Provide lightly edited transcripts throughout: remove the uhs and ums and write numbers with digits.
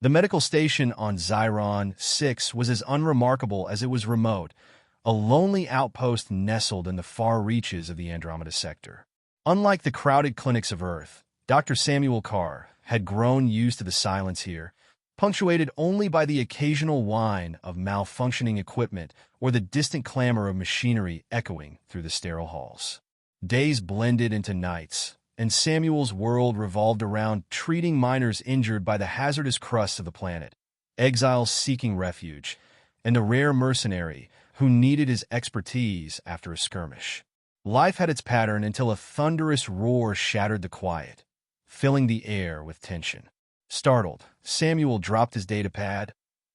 The medical station on Xiron 6 was as unremarkable as it was remote, a lonely outpost nestled in the far reaches of the Andromeda sector. Unlike the crowded clinics of Earth, Dr. Samuel Carr had grown used to the silence here, punctuated only by the occasional whine of malfunctioning equipment or the distant clamor of machinery echoing through the sterile halls. Days blended into nights, and Samuel's world revolved around treating miners injured by the hazardous crust of the planet, exiles seeking refuge, and a rare mercenary who needed his expertise after a skirmish. Life had its pattern until a thunderous roar shattered the quiet, filling the air with tension. Startled, Samuel dropped his datapad,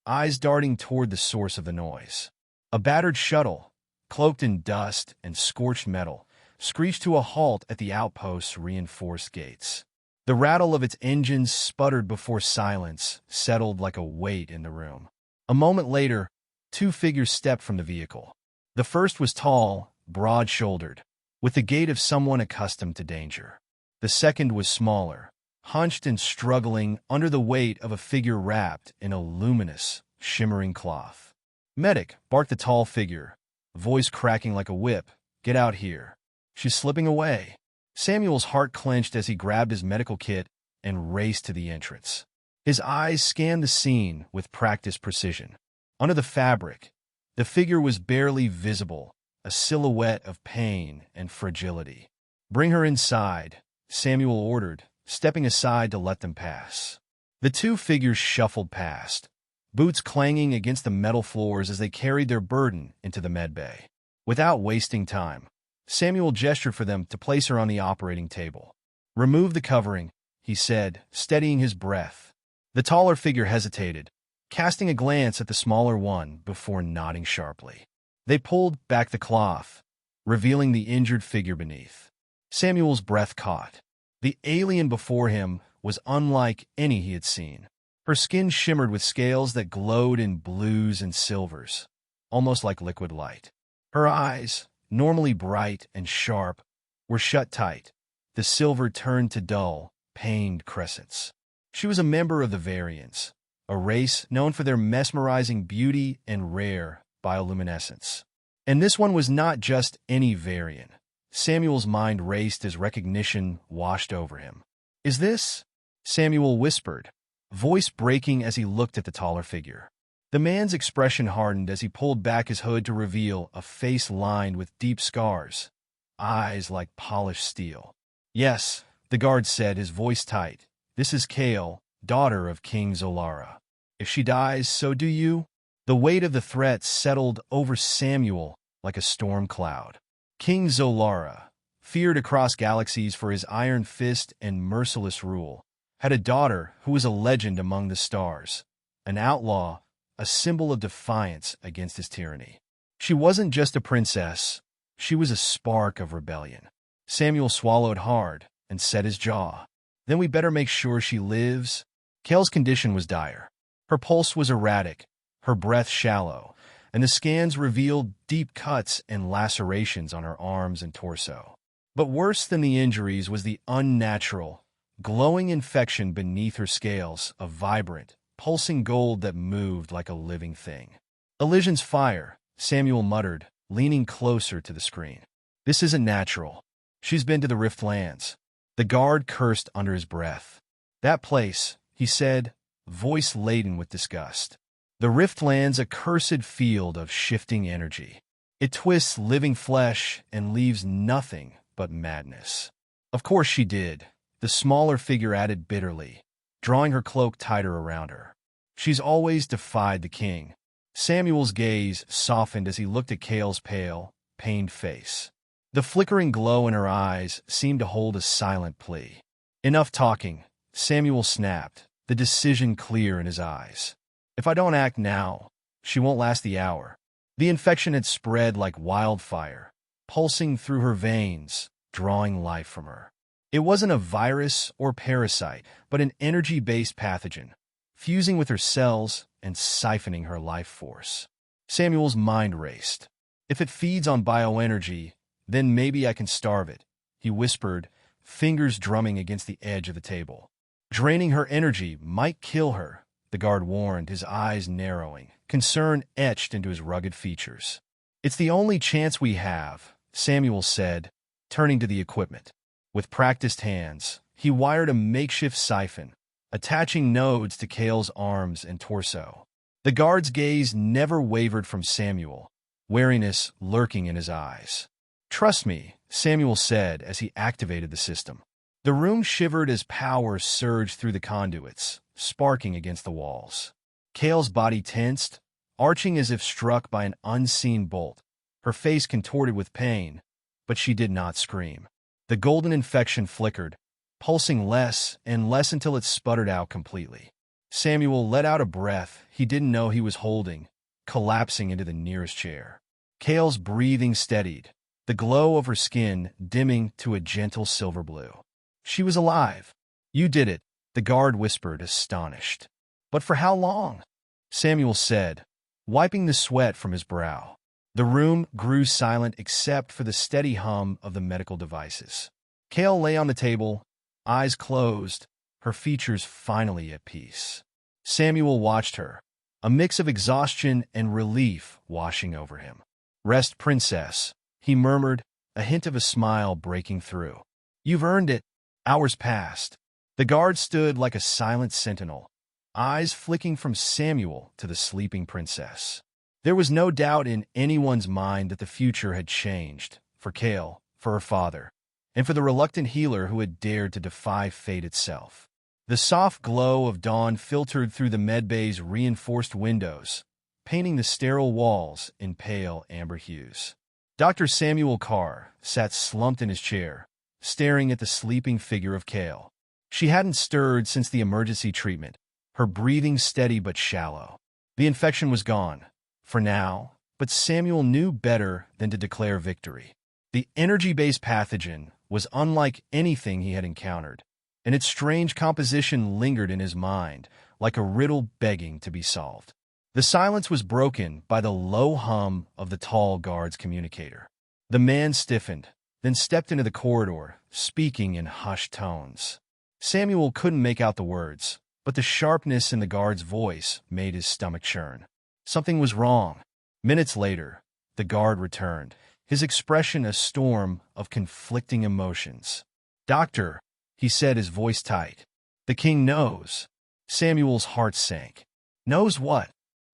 eyes darting toward the source of the noise. A battered shuttle, cloaked in dust and scorched metal, screeched to a halt at the outpost's reinforced gates. The rattle of its engines sputtered before silence settled like a weight in the room. A moment later, two figures stepped from the vehicle. The first was tall, broad-shouldered, with the gait of someone accustomed to danger. The second was smaller, hunched and struggling under the weight of a figure wrapped in a luminous, shimmering cloth. "Medic," barked the tall figure, voice cracking like a whip. "Get out here. She's slipping away." Samuel's heart clenched as he grabbed his medical kit and raced to the entrance. His eyes scanned the scene with practiced precision. Under the fabric, the figure was barely visible, a silhouette of pain and fragility. "Bring her inside," Samuel ordered, stepping aside to let them pass. The two figures shuffled past, boots clanging against the metal floors as they carried their burden into the medbay. Without wasting time, Samuel gestured for them to place her on the operating table. "Remove the covering," he said, steadying his breath. The taller figure hesitated, casting a glance at the smaller one before nodding sharply. They pulled back the cloth, revealing the injured figure beneath. Samuel's breath caught. The alien before him was unlike any he had seen. Her skin shimmered with scales that glowed in blues and silvers, almost like liquid light. Her eyes, normally bright and sharp, were shut tight, the silver turned to dull, pained crescents. She was a member of the Varians, a race known for their mesmerizing beauty and rare bioluminescence. And this one was not just any Varian. Samuel's mind raced as recognition washed over him. "Is this?" Samuel whispered, voice breaking as he looked at the taller figure. The man's expression hardened as he pulled back his hood to reveal a face lined with deep scars, eyes like polished steel. "Yes," the guard said, his voice tight. "This is Kale, daughter of King Zolara. If she dies, so do you." The weight of the threat settled over Samuel like a storm cloud. King Zolara, feared across galaxies for his iron fist and merciless rule, had a daughter who was a legend among the stars, an outlaw, a symbol of defiance against his tyranny. She wasn't just a princess, she was a spark of rebellion. Samuel swallowed hard and set his jaw. "Then we better make sure she lives." Kale's condition was dire. Her pulse was erratic, her breath shallow, and the scans revealed deep cuts and lacerations on her arms and torso. But worse than the injuries was the unnatural, glowing infection beneath her scales, a vibrant, pulsing gold that moved like a living thing. "Elysian's fire," Samuel muttered, leaning closer to the screen. "This isn't natural. She's been to the Rift Lands." The guard cursed under his breath. "That place," he said, voice laden with disgust. "The Rift Lands, a cursed field of shifting energy. It twists living flesh and leaves nothing but madness." "Of course she did," the smaller figure added bitterly, drawing her cloak tighter around her. "She's always defied the king." Samuel's gaze softened as he looked at Kale's pale, pained face. The flickering glow in her eyes seemed to hold a silent plea. "Enough talking," Samuel snapped, the decision clear in his eyes. "If I don't act now, she won't last the hour." The infection had spread like wildfire, pulsing through her veins, drawing life from her. It wasn't a virus or parasite, but an energy-based pathogen, fusing with her cells and siphoning her life force. Samuel's mind raced. "If it feeds on bioenergy, then maybe I can starve it," he whispered, fingers drumming against the edge of the table. "Draining her energy might kill her, the guard warned, his eyes narrowing, concern etched into his rugged features. "It's the only chance we have," Samuel said, turning to the equipment. With practiced hands, he wired a makeshift siphon, attaching nodes to Kale's arms and torso. The guard's gaze never wavered from Samuel, wariness lurking in his eyes. "Trust me," Samuel said as he activated the system. The room shivered as power surged through the conduits, sparking against the walls. Kale's body tensed, arching as if struck by an unseen bolt. Her face contorted with pain, but she did not scream. The golden infection flickered, pulsing less and less until it sputtered out completely. Samuel let out a breath he didn't know he was holding, collapsing into the nearest chair. Kale's breathing steadied, the glow of her skin dimming to a gentle silver blue. She was alive. "You did it," the guard whispered, astonished. "But for how long?" Samuel said, wiping the sweat from his brow. The room grew silent except for the steady hum of the medical devices. Kale lay on the table, eyes closed, her features finally at peace. Samuel watched her, a mix of exhaustion and relief washing over him. "Rest, princess," he murmured, a hint of a smile breaking through. "You've earned it." Hours passed. The guard stood like a silent sentinel, eyes flicking from Samuel to the sleeping princess. There was no doubt in anyone's mind that the future had changed, for Kale, for her father, and for the reluctant healer who had dared to defy fate itself. The soft glow of dawn filtered through the medbay's reinforced windows, painting the sterile walls in pale amber hues. Dr. Samuel Carr sat slumped in his chair, staring at the sleeping figure of Kale. She hadn't stirred since the emergency treatment, her breathing steady but shallow. The infection was gone, for now, but Samuel knew better than to declare victory. The energy-based pathogen was unlike anything he had encountered, and its strange composition lingered in his mind, like a riddle begging to be solved. The silence was broken by the low hum of the tall guard's communicator. The man stiffened, then stepped into the corridor, speaking in hushed tones. Samuel couldn't make out the words, but the sharpness in the guard's voice made his stomach churn. Something was wrong. Minutes later, the guard returned, his expression a storm of conflicting emotions. "Doctor," he said, his voice tight. "The king knows." Samuel's heart sank. "Knows what?"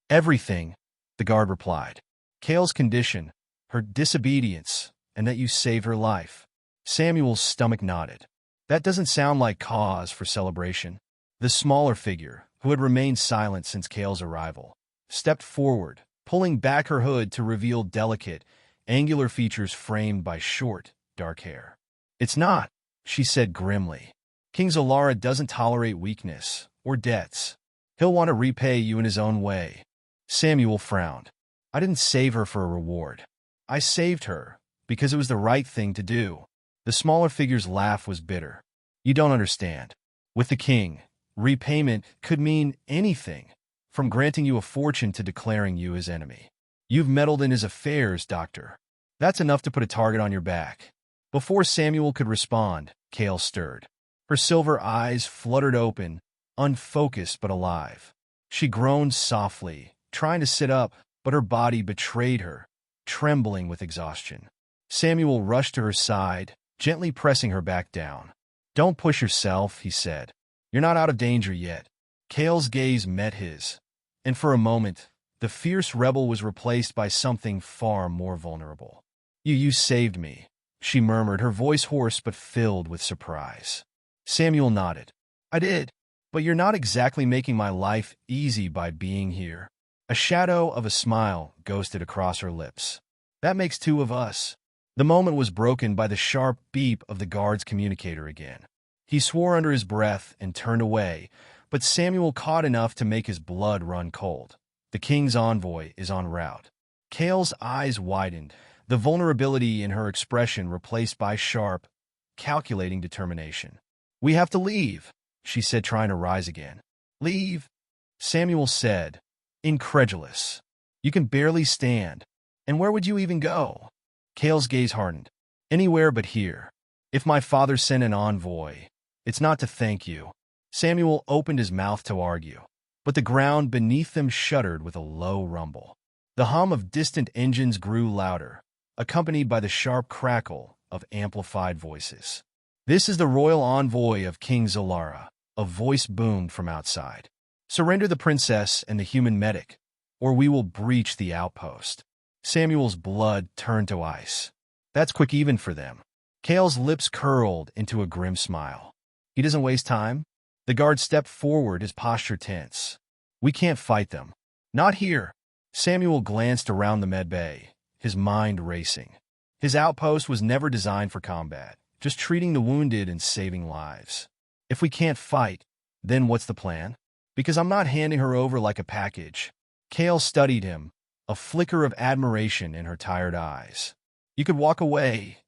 "Everything," the guard replied. "Kale's condition, her disobedience, and that you saved her life." Samuel's stomach nodded. That doesn't sound like cause for celebration. The smaller figure, who had remained silent since Kale's arrival, stepped forward, pulling back her hood to reveal delicate, angular features framed by short, dark hair. "It's not," she said grimly. "King Zalara doesn't tolerate weakness or debts. He'll want to repay you in his own way." Samuel frowned. "I didn't save her for a reward. I saved her because it was the right thing to do." The smaller figure's laugh was bitter. "You don't understand. With the king, repayment could mean anything, from granting you a fortune to declaring you his enemy. You've meddled in his affairs, doctor. That's enough to put a target on your back." Before Samuel could respond, Kale stirred. Her silver eyes fluttered open, unfocused but alive. She groaned softly, trying to sit up, but her body betrayed her, trembling with exhaustion. Samuel rushed to her side, gently pressing her back down. "Don't push yourself," he said. "You're not out of danger yet." Kale's gaze met his, and for a moment, the fierce rebel was replaced by something far more vulnerable. You saved me," she murmured, her voice hoarse but filled with surprise. Samuel nodded. "I did, but you're not exactly making my life easy by being here." A shadow of a smile ghosted across her lips. "That makes two of us." The moment was broken by the sharp beep of the guard's communicator again. He swore under his breath and turned away, but Samuel caught enough to make his blood run cold. "The king's envoy is en route." Kale's eyes widened, the vulnerability in her expression replaced by sharp, calculating determination. "We have to leave," she said, trying to rise again. "Leave?" Samuel said, incredulous. "You can barely stand. And where would you even go?" Kale's gaze hardened. "Anywhere but here. If my father sent an envoy, it's not to thank you." Samuel opened his mouth to argue, but the ground beneath them shuddered with a low rumble. The hum of distant engines grew louder, accompanied by the sharp crackle of amplified voices. "This is the royal envoy of King Zolara," a voice boomed from outside. "Surrender the princess and the human medic, or we will breach the outpost." Samuel's blood turned to ice. That's quick even for them. Kale's lips curled into a grim smile. He doesn't waste time. The guard stepped forward, his posture tense. "We can't fight them. Not here." Samuel glanced around the medbay, his mind racing. His outpost was never designed for combat, just treating the wounded and saving lives. "If we can't fight, then what's the plan? Because I'm not handing her over like a package." Kale studied him, a flicker of admiration in her tired eyes. "You could walk away,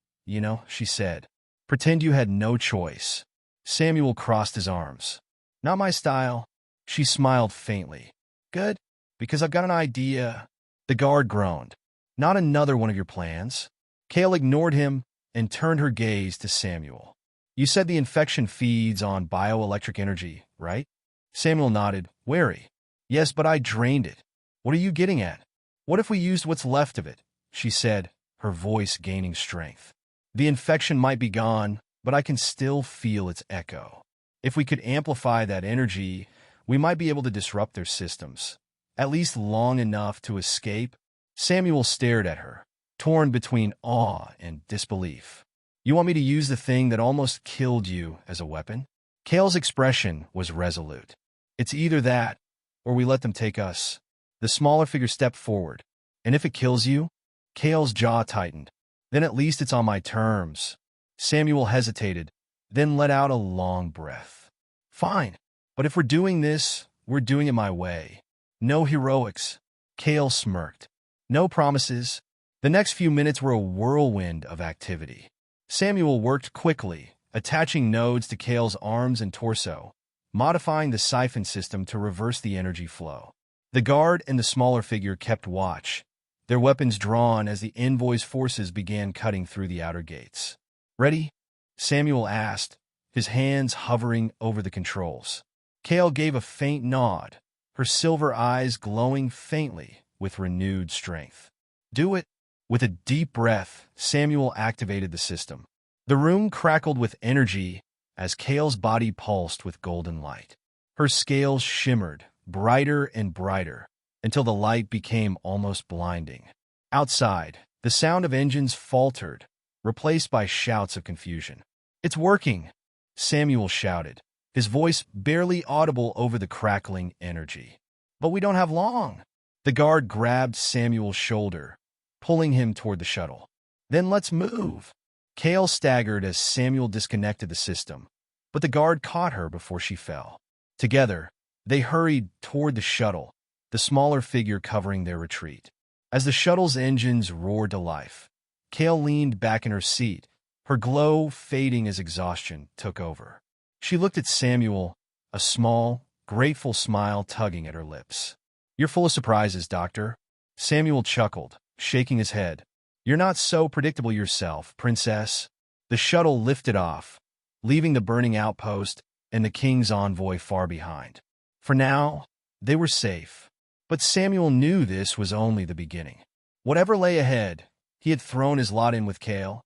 she said. "Pretend you had no choice." Samuel crossed his arms. "Not my style." She smiled faintly. "Good, because I've got an idea." The guard groaned. "Not another one of your plans?" Kale ignored him and turned her gaze to Samuel. "You said the infection feeds on bioelectric energy, right?" Samuel nodded, wary. "Yes, but I drained it." "What are you getting at?" "What if we used what's left of it?" she said, her voice gaining strength. "The infection might be gone, but I can still feel its echo. If we could amplify that energy, we might be able to disrupt their systems, at least long enough to escape." Samuel stared at her, torn between awe and disbelief. "You want me to use the thing that almost killed you as a weapon?" Kale's expression was resolute. "It's either that, or we let them take us." The smaller figure stepped forward. "And if it kills you?" Kale's jaw tightened. "Then at least it's on my terms." Samuel hesitated, then let out a long breath. "Fine, but if we're doing this, we're doing it my way. No heroics." Kale smirked. "No promises." The next few minutes were a whirlwind of activity. Samuel worked quickly, attaching nodes to Kale's arms and torso, modifying the siphon system to reverse the energy flow. The guard and the smaller figure kept watch, their weapons drawn as the envoy's forces began cutting through the outer gates. "Ready?" Samuel asked, his hands hovering over the controls. Kale gave a faint nod, her silver eyes glowing faintly with renewed strength. "Do it." With a deep breath, Samuel activated the system. The room crackled with energy as Kale's body pulsed with golden light. Her scales shimmered, brighter and brighter, until the light became almost blinding. Outside, the sound of engines faltered, replaced by shouts of confusion. "It's working!" Samuel shouted, his voice barely audible over the crackling energy. "But we don't have long." The guard grabbed Samuel's shoulder, pulling him toward the shuttle. "Then let's move." Kale staggered as Samuel disconnected the system, but the guard caught her before she fell. Together, they hurried toward the shuttle, the smaller figure covering their retreat. As the shuttle's engines roared to life, Kale leaned back in her seat, her glow fading as exhaustion took over. She looked at Samuel, a small, grateful smile tugging at her lips. "You're full of surprises, Doctor." Samuel chuckled, shaking his head. "You're not so predictable yourself, Princess." The shuttle lifted off, leaving the burning outpost and the king's envoy far behind. For now, they were safe. But Samuel knew this was only the beginning. Whatever lay ahead, he had thrown his lot in with Kale,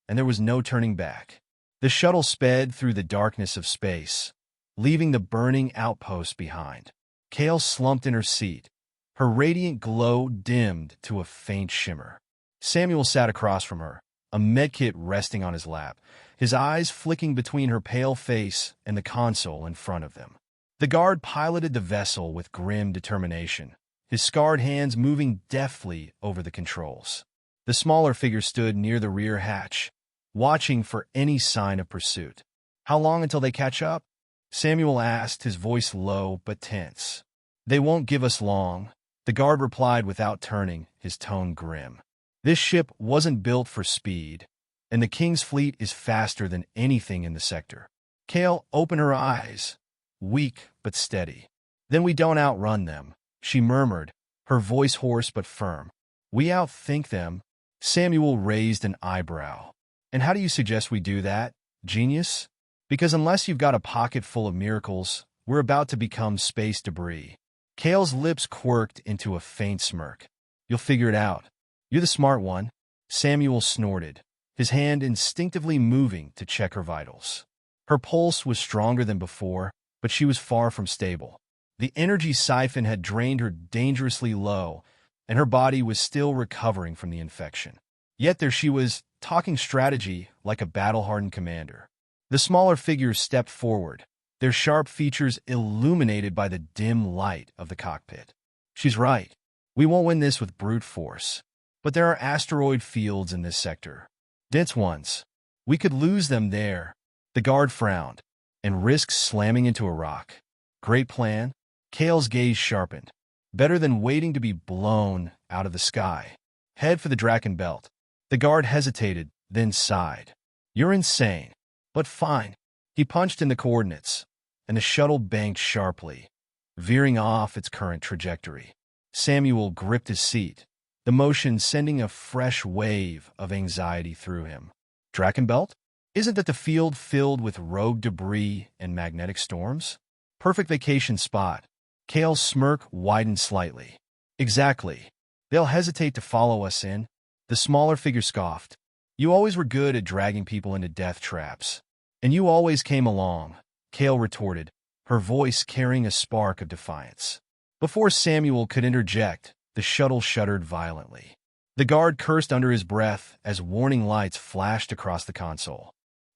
and there was no turning back. The shuttle sped through the darkness of space, leaving the burning outpost behind. Kale slumped in her seat, her radiant glow dimmed to a faint shimmer. Samuel sat across from her, a medkit resting on his lap, his eyes flicking between her pale face and the console in front of them. The guard piloted the vessel with grim determination, his scarred hands moving deftly over the controls. The smaller figure stood near the rear hatch, watching for any sign of pursuit. "How long until they catch up?" Samuel asked, his voice low but tense. "They won't give us long," the guard replied without turning, his tone grim. "This ship wasn't built for speed, and the King's fleet is faster than anything in the sector." Kale opened her eyes, weak but steady. "Then we don't outrun them," she murmured, her voice hoarse but firm. "We outthink them." Samuel raised an eyebrow. "And how do you suggest we do that, genius?" "Because unless you've got a pocket full of miracles, We're about to become space debris. Kale's lips quirked into a faint smirk. You'll figure it out. You're the smart one. Samuel snorted, his hand instinctively moving to check her vitals. Her pulse was stronger than before, but she was far from stable. The energy siphon had drained her dangerously low, and her body was still recovering from the infection. Yet there she was, talking strategy like a battle-hardened commander. The smaller figures stepped forward, their sharp features illuminated by the dim light of the cockpit. She's right. We won't win this with brute force. But there are asteroid fields in this sector. Dense ones. We could lose them there. The guard frowned, and risked slamming into a rock. Great plan. Kale's gaze sharpened. Better than waiting to be blown out of the sky. Head for the Draken belt. The guard hesitated, then sighed. You're insane. But fine. He punched in the coordinates, and the shuttle banked sharply, veering off its current trajectory. Samuel gripped his seat, the motion sending a fresh wave of anxiety through him. Draken belt? Isn't that the field filled with rogue debris and magnetic storms? Perfect vacation spot. Kale's smirk widened slightly. Exactly. They'll hesitate to follow us in. The smaller figure scoffed. You always were good at dragging people into death traps. And you always came along, Kale retorted, her voice carrying a spark of defiance. Before Samuel could interject, the shuttle shuddered violently. The guard cursed under his breath as warning lights flashed across the console.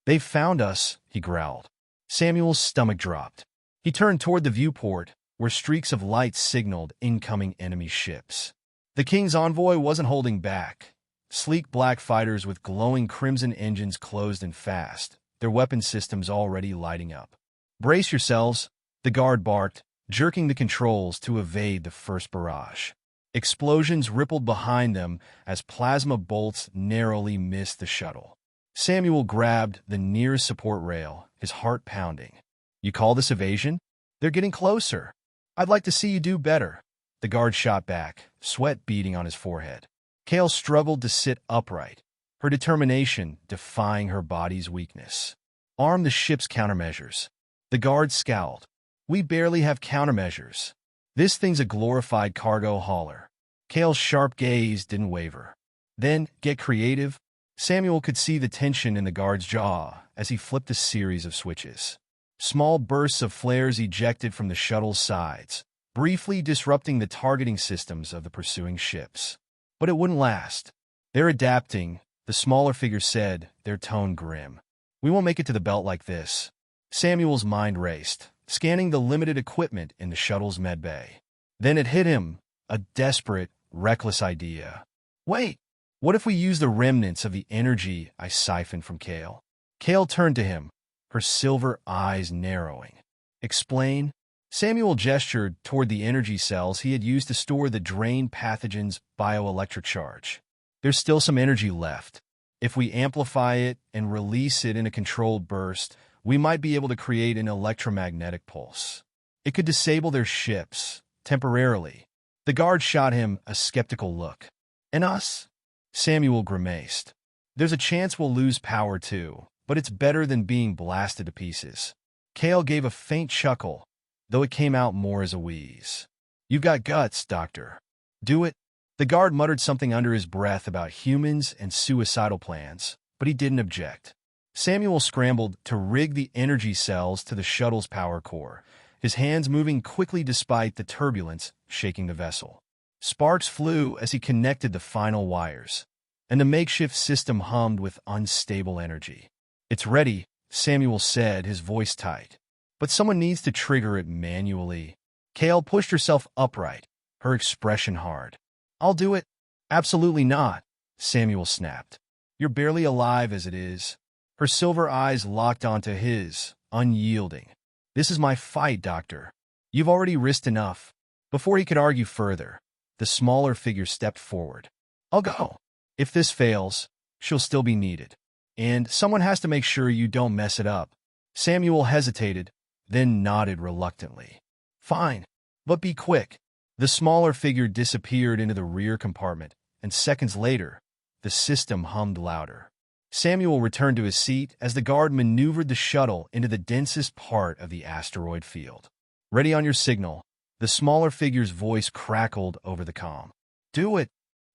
They've found us, he growled. Samuel's stomach dropped. He turned toward the viewport, where streaks of light signaled incoming enemy ships. The King's envoy wasn't holding back. Sleek black fighters with glowing crimson engines closed in fast, their weapon systems already lighting up. Brace yourselves, the guard barked, jerking the controls to evade the first barrage. Explosions rippled behind them as plasma bolts narrowly missed the shuttle. Samuel grabbed the nearest support rail, his heart pounding. You call this evasion? They're getting closer. I'd like to see you do better. The guard shot back, sweat beading on his forehead. Kale struggled to sit upright, her determination defying her body's weakness. Arm the ship's countermeasures. The guard scowled. We barely have countermeasures. This thing's a glorified cargo hauler. Kale's sharp gaze didn't waver. Then, get creative. Samuel could see the tension in the guard's jaw as he flipped a series of switches. Small bursts of flares ejected from the shuttle's sides, briefly disrupting the targeting systems of the pursuing ships. But it wouldn't last. They're adapting, the smaller figure said, their tone grim. We won't make it to the belt like this. Samuel's mind raced, scanning the limited equipment in the shuttle's medbay. Then it hit him, a desperate, reckless idea. Wait, what if we use the remnants of the energy I siphoned from Kale? Kale turned to him, her silver eyes narrowing. Explain? Samuel gestured toward the energy cells he had used to store the drained pathogen's bioelectric charge. There's still some energy left. If we amplify it and release it in a controlled burst, we might be able to create an electromagnetic pulse. It could disable their ships, temporarily. The guard shot him a skeptical look. And us? Samuel grimaced. There's a chance we'll lose power too, but it's better than being blasted to pieces. Kale gave a faint chuckle, though it came out more as a wheeze. You've got guts, Doctor. Do it. The guard muttered something under his breath about humans and suicidal plans, but he didn't object. Samuel scrambled to rig the energy cells to the shuttle's power core, his hands moving quickly despite the turbulence shaking the vessel. Sparks flew as he connected the final wires, and the makeshift system hummed with unstable energy. It's ready, Samuel said, his voice tight. But someone needs to trigger it manually. Kale pushed herself upright, her expression hard. I'll do it. Absolutely not, Samuel snapped. You're barely alive as it is. Her silver eyes locked onto his, unyielding. This is my fight, Doctor. You've already risked enough. Before he could argue further, the smaller figure stepped forward. I'll go. If this fails, she'll still be needed. And someone has to make sure you don't mess it up. Samuel hesitated, then nodded reluctantly. Fine, but be quick. The smaller figure disappeared into the rear compartment, and seconds later, the system hummed louder. Samuel returned to his seat as the guard maneuvered the shuttle into the densest part of the asteroid field. Ready on your signal. The smaller figure's voice crackled over the comm. Do it,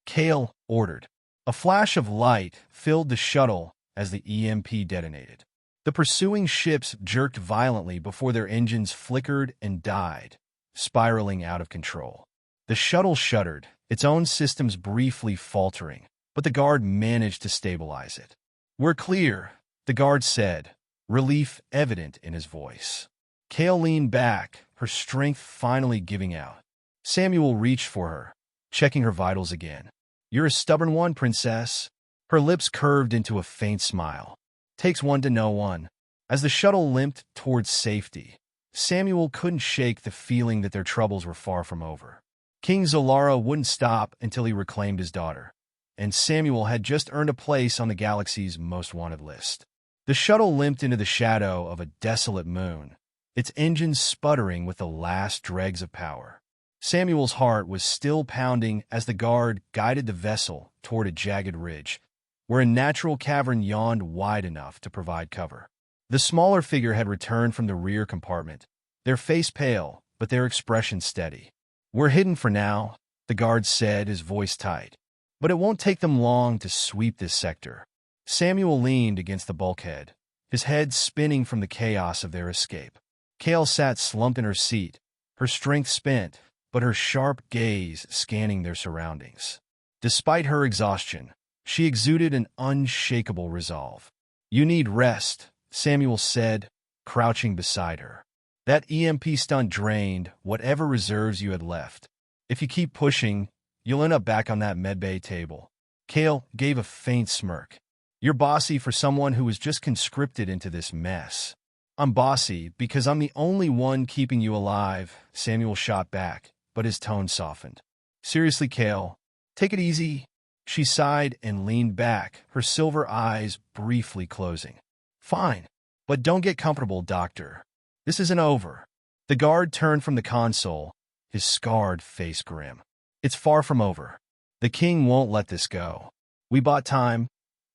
Kale ordered. A flash of light filled the shuttle as the EMP detonated. The pursuing ships jerked violently before their engines flickered and died, spiraling out of control. The shuttle shuddered, its own systems briefly faltering, but the guard managed to stabilize it. We're clear, the guard said, relief evident in his voice. Kale leaned back, her strength finally giving out. Samuel reached for her, checking her vitals again. You're a stubborn one, princess. Her lips curved into a faint smile. Takes one to know one. As the shuttle limped towards safety, Samuel couldn't shake the feeling that their troubles were far from over. King Zolara wouldn't stop until he reclaimed his daughter, and Samuel had just earned a place on the galaxy's most wanted list. The shuttle limped into the shadow of a desolate moon, its engines sputtering with the last dregs of power. Samuel's heart was still pounding as the guard guided the vessel toward a jagged ridge, where a natural cavern yawned wide enough to provide cover. The smaller figure had returned from the rear compartment, their face pale, but their expression steady. We're hidden for now, the guard said, his voice tight. But it won't take them long to sweep this sector. Samuel leaned against the bulkhead, his head spinning from the chaos of their escape. Kale sat slumped in her seat, her strength spent, but her sharp gaze scanning their surroundings. Despite her exhaustion, she exuded an unshakable resolve. You need rest, Samuel said, crouching beside her. That EMP stunt drained whatever reserves you had left. If you keep pushing, you'll end up back on that medbay table. Kale gave a faint smirk. You're bossy for someone who was just conscripted into this mess. I'm bossy because I'm the only one keeping you alive, Samuel shot back, but his tone softened. Seriously, Kale, take it easy. She sighed and leaned back, her silver eyes briefly closing. Fine, but don't get comfortable, Doctor. This isn't over. The guard turned from the console, his scarred face grim. It's far from over. The king won't let this go. We bought time,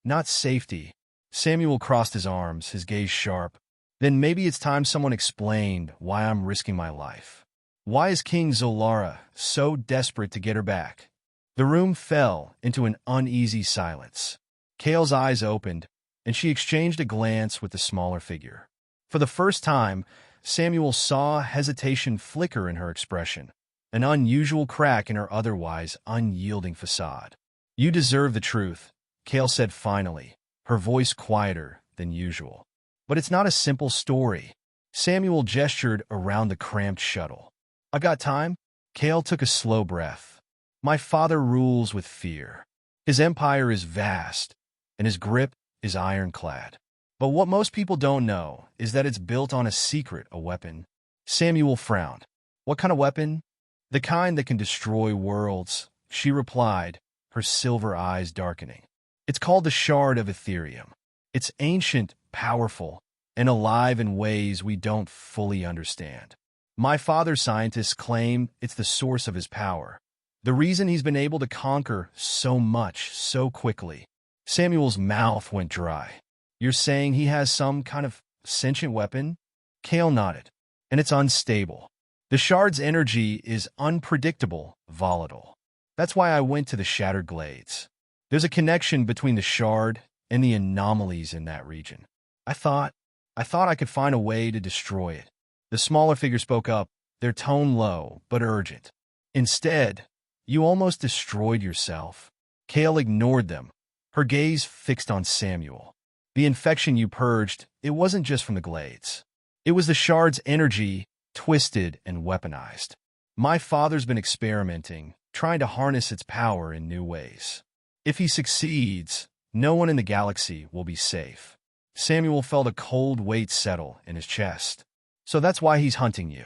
not safety. Samuel crossed his arms, his gaze sharp. Then maybe it's time someone explained why I'm risking my life. Why is King Zolara so desperate to get her back? The room fell into an uneasy silence. Kale's eyes opened, and she exchanged a glance with the smaller figure. For the first time, Samuel saw hesitation flicker in her expression, an unusual crack in her otherwise unyielding facade. You deserve the truth, Kale said finally, her voice quieter than usual. But it's not a simple story. Samuel gestured around the cramped shuttle. I got time? Kale took a slow breath. My father rules with fear. His empire is vast, and his grip is ironclad. But what most people don't know is that it's built on a secret, a weapon. Samuel frowned. What kind of weapon? The kind that can destroy worlds, she replied, her silver eyes darkening. It's called the Shard of Ethereum. It's ancient, powerful, and alive in ways we don't fully understand. My father's scientists claim it's the source of his power, the reason he's been able to conquer so much so quickly. Samuel's mouth went dry. You're saying he has some kind of sentient weapon? Kale nodded. And it's unstable. The shard's energy is unpredictable, volatile. That's why I went to the Shattered Glades. There's a connection between the shard and the anomalies in that region. I thought I could find a way to destroy it. The smaller figure spoke up, their tone low but urgent. Instead, you almost destroyed yourself. Kale ignored them, her gaze fixed on Samuel. The infection you purged, it wasn't just from the Glades. It was the shard's energy, twisted and weaponized. My father's been experimenting, trying to harness its power in new ways. If he succeeds, no one in the galaxy will be safe. Samuel felt a cold weight settle in his chest. So that's why he's hunting you.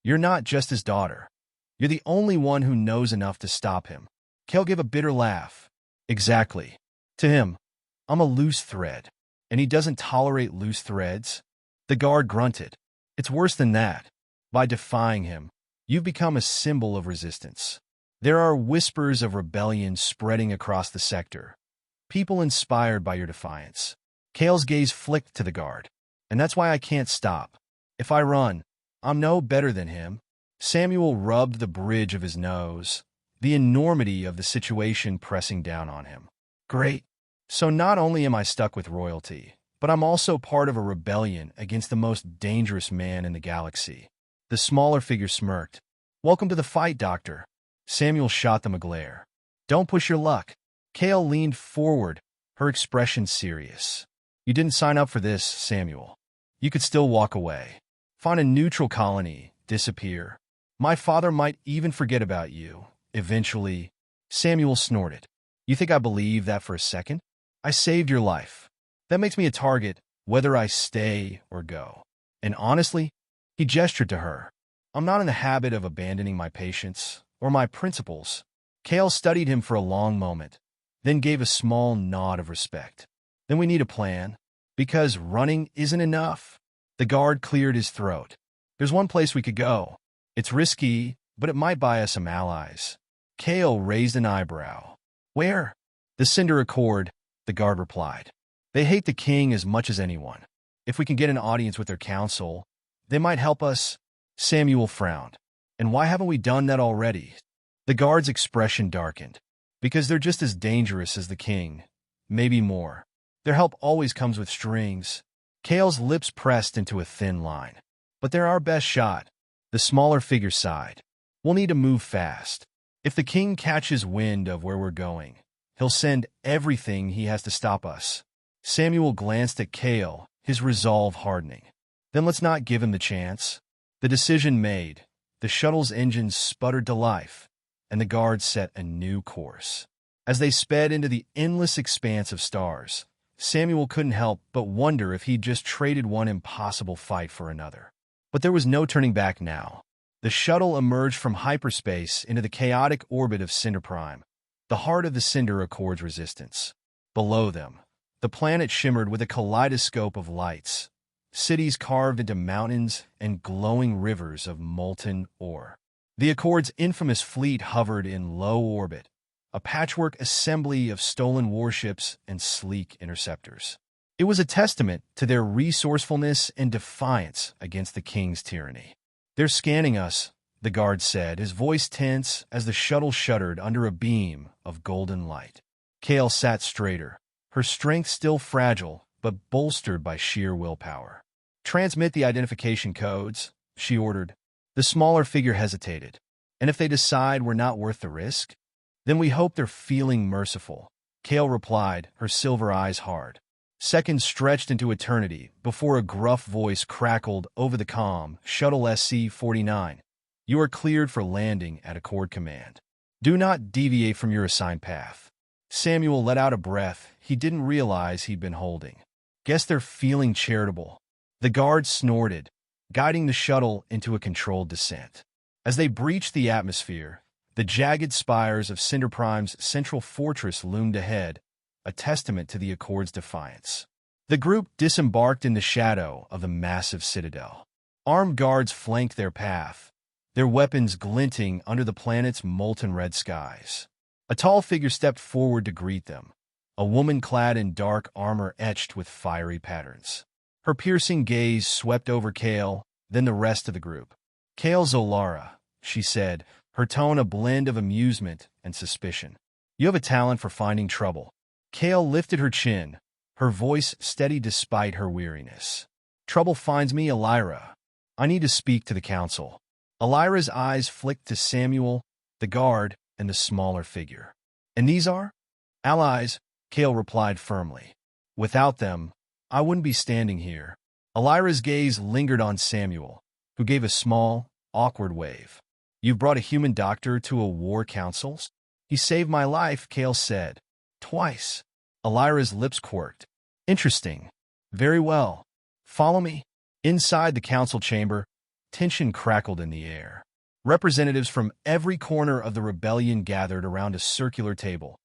You're not just his daughter. You're the only one who knows enough to stop him. Kale gave a bitter laugh. Exactly. To him, I'm a loose thread, and he doesn't tolerate loose threads. The guard grunted. It's worse than that. By defying him, you've become a symbol of resistance. There are whispers of rebellion spreading across the sector. People inspired by your defiance. Kale's gaze flicked to the guard. And that's why I can't stop. If I run, I'm no better than him. Samuel rubbed the bridge of his nose, the enormity of the situation pressing down on him. Great. So not only am I stuck with royalty, but I'm also part of a rebellion against the most dangerous man in the galaxy. The smaller figure smirked. Welcome to the fight, Doctor. Samuel shot them a glare. Don't push your luck. Kale leaned forward, her expression serious. You didn't sign up for this, Samuel. You could still walk away. Find a neutral colony, disappear. My father might even forget about you. Eventually, Samuel snorted. You think I believe that for a second? I saved your life. That makes me a target, whether I stay or go. And honestly, he gestured to her. I'm not in the habit of abandoning my patients or my principles. Kale studied him for a long moment, then gave a small nod of respect. Then we need a plan, because running isn't enough. The guard cleared his throat. There's one place we could go. It's risky, but it might buy us some allies. Kale raised an eyebrow. Where? The Cinder Accord, the guard replied. They hate the king as much as anyone. If we can get an audience with their council, they might help us. Samuel frowned. And why haven't we done that already? The guard's expression darkened. Because they're just as dangerous as the king. Maybe more. Their help always comes with strings. Kale's lips pressed into a thin line. But they're our best shot. The smaller figure sighed. We'll need to move fast. If the king catches wind of where we're going, he'll send everything he has to stop us. Samuel glanced at Kale, his resolve hardening. Then let's not give him the chance. The decision made, the shuttle's engines sputtered to life, and the guards set a new course. As they sped into the endless expanse of stars, Samuel couldn't help but wonder if he'd just traded one impossible fight for another. But there was no turning back now. The shuttle emerged from hyperspace into the chaotic orbit of Cinder Prime, the heart of the Cinder Accord's resistance. Below them, the planet shimmered with a kaleidoscope of lights, cities carved into mountains and glowing rivers of molten ore. The Accord's infamous fleet hovered in low orbit, a patchwork assembly of stolen warships and sleek interceptors. It was a testament to their resourcefulness and defiance against the king's tyranny. They're scanning us, the guard said, his voice tense as the shuttle shuddered under a beam of golden light. Kale sat straighter, her strength still fragile but bolstered by sheer willpower. Transmit the identification codes, she ordered. The smaller figure hesitated. And if they decide we're not worth the risk? Then we hope they're feeling merciful, Kale replied, her silver eyes hard. Seconds stretched into eternity before a gruff voice crackled over the comm, Shuttle SC-49. You are cleared for landing at Accord Command. Do not deviate from your assigned path. Samuel let out a breath he didn't realize he'd been holding. Guess they're feeling charitable. The guard snorted, guiding the shuttle into a controlled descent. As they breached the atmosphere, the jagged spires of Cinder Prime's central fortress loomed ahead, a testament to the Accord's defiance. The group disembarked in the shadow of the massive citadel. Armed guards flanked their path, their weapons glinting under the planet's molten red skies. A tall figure stepped forward to greet them, a woman clad in dark armor etched with fiery patterns. Her piercing gaze swept over Kale, then the rest of the group. Kale Zolara, she said, her tone a blend of amusement and suspicion. You have a talent for finding trouble. Kale lifted her chin, her voice steady despite her weariness. Trouble finds me, Elira. I need to speak to the council. Elira's eyes flicked to Samuel, the guard, and the smaller figure. And these are? Allies, Kale replied firmly. Without them, I wouldn't be standing here. Elira's gaze lingered on Samuel, who gave a small, awkward wave. You've brought a human doctor to a war council? He saved my life, Kale said. Twice. Elira's lips quirked. Interesting. Very well. Follow me. Inside the council chamber, tension crackled in the air. Representatives from every corner of the rebellion gathered around a circular table,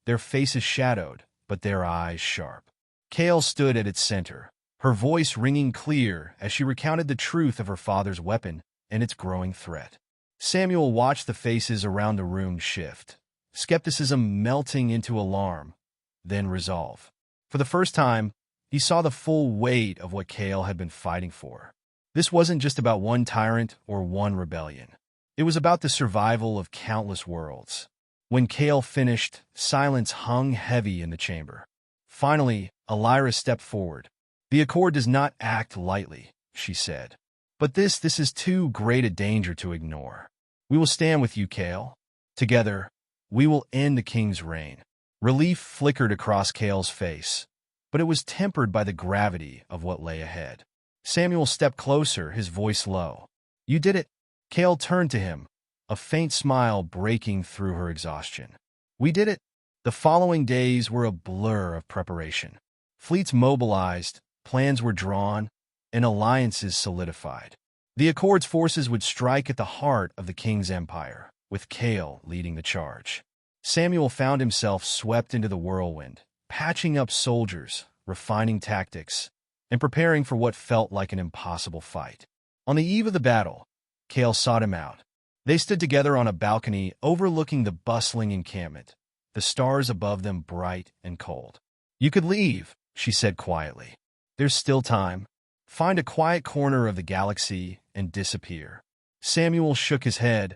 their faces shadowed, but their eyes sharp. Kale stood at its center, her voice ringing clear as she recounted the truth of her father's weapon and its growing threat. Samuel watched the faces around the room shift, skepticism melting into alarm, then resolve. For the first time, he saw the full weight of what Kale had been fighting for. This wasn't just about one tyrant or one rebellion. It was about the survival of countless worlds. When Kale finished, silence hung heavy in the chamber. Finally, Elira stepped forward. "The Accord does not act lightly," she said. "But this is too great a danger to ignore. We will stand with you, Kale. Together, we will end the king's reign." Relief flickered across Kale's face, but it was tempered by the gravity of what lay ahead. Samuel stepped closer, his voice low. "You did it." Kale turned to him, a faint smile breaking through her exhaustion. "We did it." The following days were a blur of preparation. Fleets mobilized, plans were drawn, and alliances solidified. The Accord's forces would strike at the heart of the king's empire, with Kale leading the charge. Samuel found himself swept into the whirlwind, patching up soldiers, refining tactics, and preparing for what felt like an impossible fight. On the eve of the battle, Kale sought him out. They stood together on a balcony overlooking the bustling encampment, the stars above them bright and cold. "You could leave," she said quietly. "There's still time. Find a quiet corner of the galaxy and disappear." Samuel shook his head,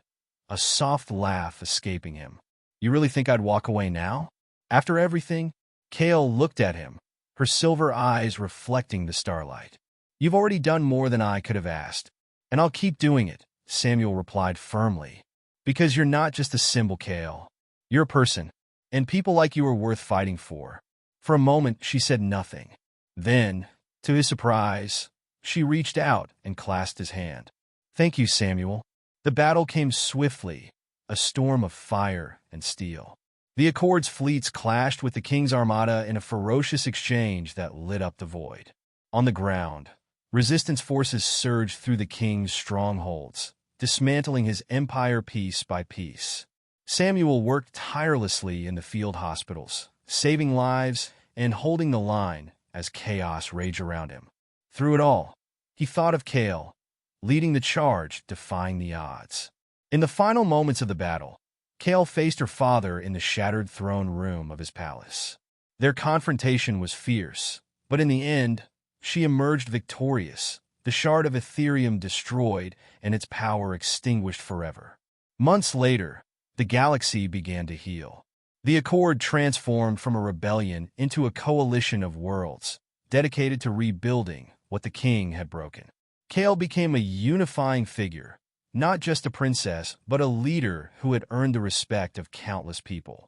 a soft laugh escaping him. "You really think I'd walk away now? After everything?" Kale looked at him, her silver eyes reflecting the starlight. "You've already done more than I could have asked, and I'll keep doing it," Samuel replied firmly. "Because you're not just a symbol, Kale. You're a person, and people like you are worth fighting for." For a moment, she said nothing. Then, to his surprise, she reached out and clasped his hand. "Thank you, Samuel." The battle came swiftly, a storm of fire and steel. The Accord's fleets clashed with the King's armada in a ferocious exchange that lit up the void. On the ground, resistance forces surged through the King's strongholds, dismantling his empire piece by piece. Samuel worked tirelessly in the field hospitals, saving lives and holding the line as chaos raged around him. Through it all, he thought of Kale, leading the charge, defying the odds. In the final moments of the battle, Kale faced her father in the shattered throne room of his palace. Their confrontation was fierce, but in the end, she emerged victorious, the shard of Ethereum destroyed and its power extinguished forever. Months later, the galaxy began to heal. The Accord transformed from a rebellion into a coalition of worlds, dedicated to rebuilding what the king had broken. Kale became a unifying figure, not just a princess, but a leader who had earned the respect of countless people.